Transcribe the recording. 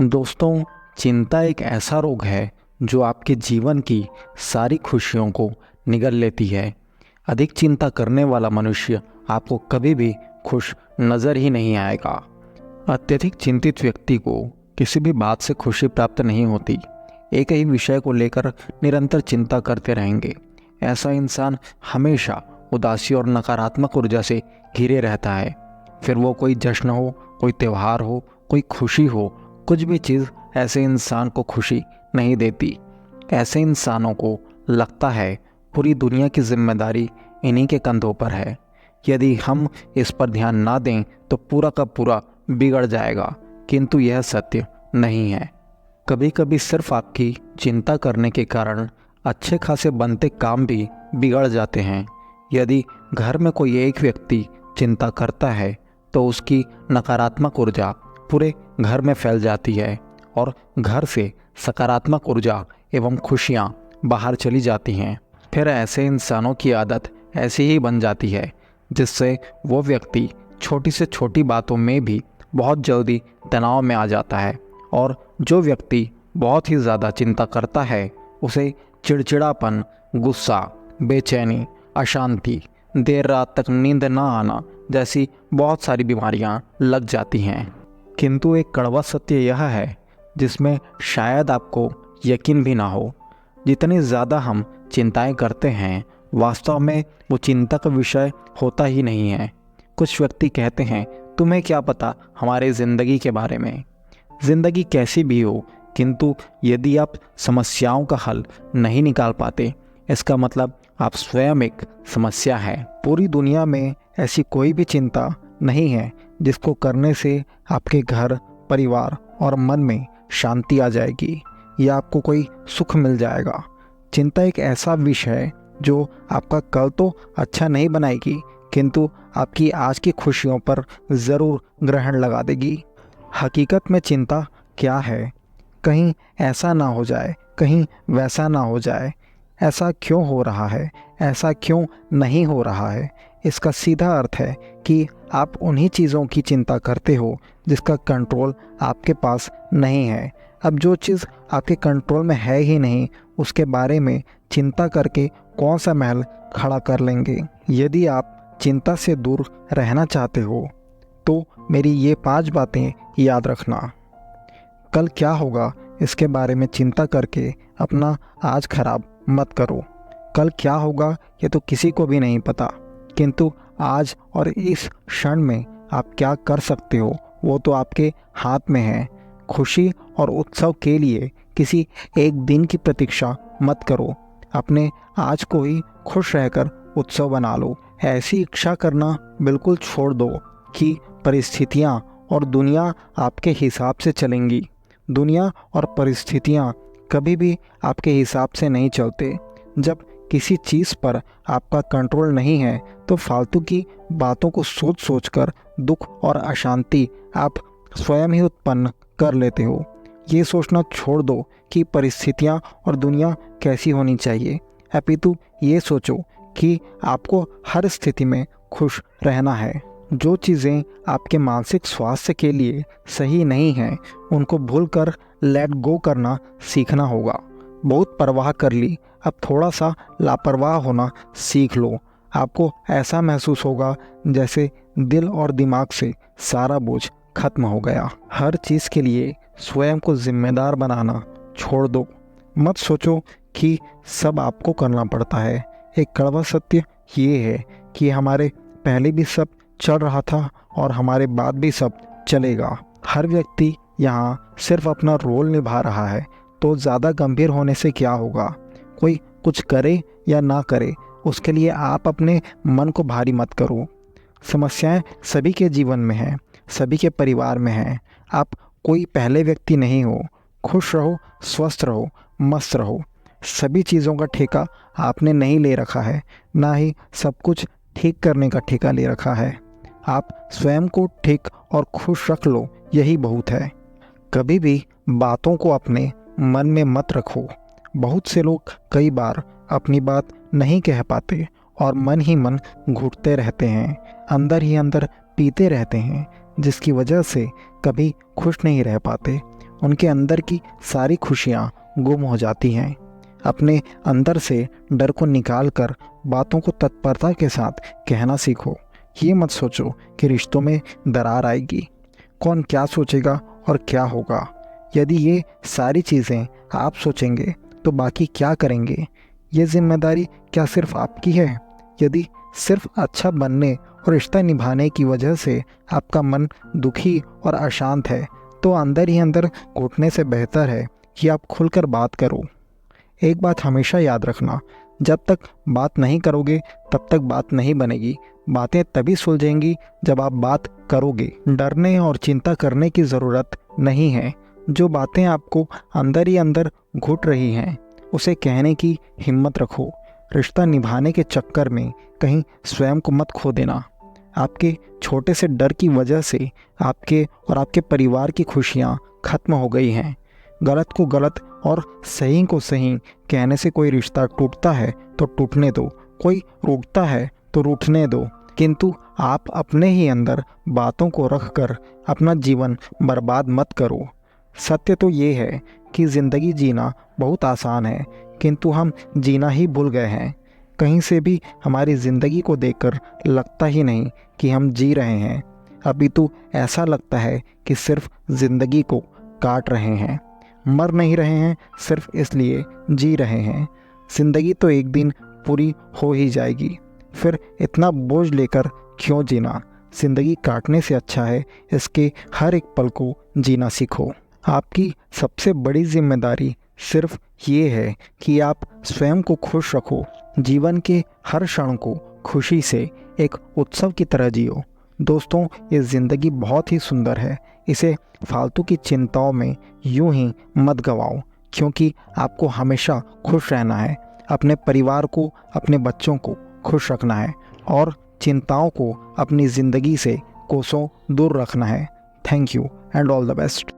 दोस्तों, चिंता एक ऐसा रोग है जो आपके जीवन की सारी खुशियों को निगल लेती है। अधिक चिंता करने वाला मनुष्य आपको कभी भी खुश नज़र ही नहीं आएगा। अत्यधिक चिंतित व्यक्ति को किसी भी बात से खुशी प्राप्त नहीं होती। एक ही विषय को लेकर निरंतर चिंता करते रहेंगे। ऐसा इंसान हमेशा उदासी और नकारात्मक ऊर्जा से घिरे रहता है। फिर वो कोई जश्न हो, कोई त्यौहार हो, कोई खुशी हो, कुछ भी चीज़ ऐसे इंसान को खुशी नहीं देती। ऐसे इंसानों को लगता है पूरी दुनिया की जिम्मेदारी इन्हीं के कंधों पर है। यदि हम इस पर ध्यान ना दें तो पूरा का पूरा बिगड़ जाएगा, किंतु यह सत्य नहीं है। कभी कभी सिर्फ आपकी चिंता करने के कारण अच्छे खासे बनते काम भी बिगड़ जाते हैं। यदि घर में कोई एक व्यक्ति चिंता करता है तो उसकी नकारात्मक ऊर्जा पूरे घर में फैल जाती है और घर से सकारात्मक ऊर्जा एवं खुशियाँ बाहर चली जाती हैं। फिर ऐसे इंसानों की आदत ऐसी ही बन जाती है जिससे वो व्यक्ति छोटी से छोटी बातों में भी बहुत जल्दी तनाव में आ जाता है। और जो व्यक्ति बहुत ही ज़्यादा चिंता करता है उसे चिड़चिड़ापन, गुस्सा, बेचैनी, अशांति, देर रात तक नींद ना आना जैसी बहुत सारी बीमारियां लग जाती हैं। किंतु एक कड़वा सत्य यह है जिसमें शायद आपको यकीन भी ना हो, जितनी ज़्यादा हम चिंताएं करते हैं वास्तव में वो चिंता का विषय होता ही नहीं है। कुछ व्यक्ति कहते हैं तुम्हें क्या पता हमारे ज़िंदगी के बारे में। ज़िंदगी कैसी भी हो, किंतु यदि आप समस्याओं का हल नहीं निकाल पाते इसका मतलब आप स्वयं एक समस्या है। पूरी दुनिया में ऐसी कोई भी चिंता नहीं है जिसको करने से आपके घर, परिवार और मन में शांति आ जाएगी या आपको कोई सुख मिल जाएगा। चिंता एक ऐसा विषय है जो आपका कल तो अच्छा नहीं बनाएगी, किंतु आपकी आज की खुशियों पर ज़रूर ग्रहण लगा देगी। हकीकत में चिंता क्या है? कहीं ऐसा ना हो जाए, कहीं वैसा ना हो जाए। ऐसा क्यों हो रहा है, ऐसा क्यों नहीं हो रहा है? इसका सीधा अर्थ है कि आप उन्हीं चीज़ों की चिंता करते हो जिसका कंट्रोल आपके पास नहीं है। अब जो चीज़ आपके कंट्रोल में है ही नहीं उसके बारे में चिंता करके कौन सा महल खड़ा कर लेंगे। यदि आप चिंता से दूर रहना चाहते हो तो मेरी ये 5 बातें याद रखना। कल क्या होगा इसके बारे में चिंता करके अपना आज खराब मत करो। कल क्या होगा ये तो किसी को भी नहीं पता, किंतु आज और इस क्षण में आप क्या कर सकते हो वो तो आपके हाथ में है। खुशी और उत्सव के लिए किसी एक दिन की प्रतीक्षा मत करो। अपने आज को ही खुश रहकर उत्सव बना लो। ऐसी इच्छा करना बिल्कुल छोड़ दो कि परिस्थितियाँ और दुनिया आपके हिसाब से चलेंगी। दुनिया और परिस्थितियाँ कभी भी आपके हिसाब से नहीं चलते। जब किसी चीज़ पर आपका कंट्रोल नहीं है तो फालतू की बातों को सोच सोचकर दुख और अशांति आप स्वयं ही उत्पन्न कर लेते हो। ये सोचना छोड़ दो कि परिस्थितियाँ और दुनिया कैसी होनी चाहिए, अपितु ये सोचो कि आपको हर स्थिति में खुश रहना है। जो चीज़ें आपके मानसिक स्वास्थ्य के लिए सही नहीं हैं उनको भूलकर लेट गो करना सीखना होगा। बहुत परवाह कर ली, अब थोड़ा सा लापरवाह होना सीख लो। आपको ऐसा महसूस होगा जैसे दिल और दिमाग से सारा बोझ खत्म हो गया। हर चीज़ के लिए स्वयं को जिम्मेदार बनाना छोड़ दो। मत सोचो कि सब आपको करना पड़ता है। एक कड़वा सत्य ये है कि हमारे पहले भी सब चल रहा था और हमारे बाद भी सब चलेगा। हर व्यक्ति यहाँ सिर्फ अपना रोल निभा रहा है, तो ज़्यादा गंभीर होने से क्या होगा। कोई कुछ करे या ना करे उसके लिए आप अपने मन को भारी मत करो। समस्याएं सभी के जीवन में हैं, सभी के परिवार में हैं। आप कोई पहले व्यक्ति नहीं हो। खुश रहो, स्वस्थ रहो, मस्त रहो। सभी चीज़ों का ठेका आपने नहीं ले रखा है, ना ही सब कुछ ठीक करने का ठेका ले रखा है। आप स्वयं को ठीक और खुश रख लो, यही बहुत है। कभी भी बातों को अपने मन में मत रखो। बहुत से लोग कई बार अपनी बात नहीं कह पाते और मन ही मन घुटते रहते हैं, अंदर ही अंदर पीते रहते हैं, जिसकी वजह से कभी खुश नहीं रह पाते। उनके अंदर की सारी खुशियाँ गुम हो जाती हैं। अपने अंदर से डर को निकाल कर बातों को तत्परता के साथ कहना सीखो। ये मत सोचो कि रिश्तों में दरार आएगी, कौन क्या सोचेगा और क्या होगा। यदि ये सारी चीज़ें आप सोचेंगे तो बाकी क्या करेंगे? ये जिम्मेदारी क्या सिर्फ आपकी है? यदि सिर्फ अच्छा बनने और रिश्ता निभाने की वजह से आपका मन दुखी और अशांत है, तो अंदर ही अंदर घुटने से बेहतर है कि आप खुलकर बात करो। एक बात हमेशा याद रखना, जब तक बात नहीं करोगे तब तक बात नहीं बनेगी। बातें तभी सुलझेंगी जब आप बात करोगे। डरने और चिंता करने की ज़रूरत नहीं है। जो बातें आपको अंदर ही अंदर घुट रही हैं, उसे कहने की हिम्मत रखो। रिश्ता निभाने के चक्कर में कहीं स्वयं को मत खो देना। आपके छोटे से डर की वजह से आपके और आपके परिवार की खुशियाँ खत्म हो गई हैं। गलत को गलत और सही को सही कहने से कोई रिश्ता टूटता है तो टूटने दो, कोई रूठता है तो रूठने दो, किंतु आप अपने ही अंदर बातों को रख कर अपना जीवन बर्बाद मत करो। सत्य तो ये है कि ज़िंदगी जीना बहुत आसान है, किंतु हम जीना ही भूल गए हैं। कहीं से भी हमारी ज़िंदगी को देखकर लगता ही नहीं कि हम जी रहे हैं, अभी तो ऐसा लगता है कि सिर्फ ज़िंदगी को काट रहे हैं। मर नहीं रहे हैं, सिर्फ इसलिए जी रहे हैं। ज़िंदगी तो एक दिन पूरी हो ही जाएगी, फिर इतना बोझ लेकर क्यों जीना? ज़िंदगी काटने से अच्छा है इसके हर एक पल को जीना सीखो। आपकी सबसे बड़ी जिम्मेदारी सिर्फ ये है कि आप स्वयं को खुश रखो। जीवन के हर क्षण को खुशी से एक उत्सव की तरह जियो। दोस्तों, ये ज़िंदगी बहुत ही सुंदर है, इसे फालतू की चिंताओं में यूं ही मत गवाओ, क्योंकि आपको हमेशा खुश रहना है। अपने परिवार को, अपने बच्चों को खुश रखना है और चिंताओं को अपनी ज़िंदगी से कोसों दूर रखना है। Thank you and all the best.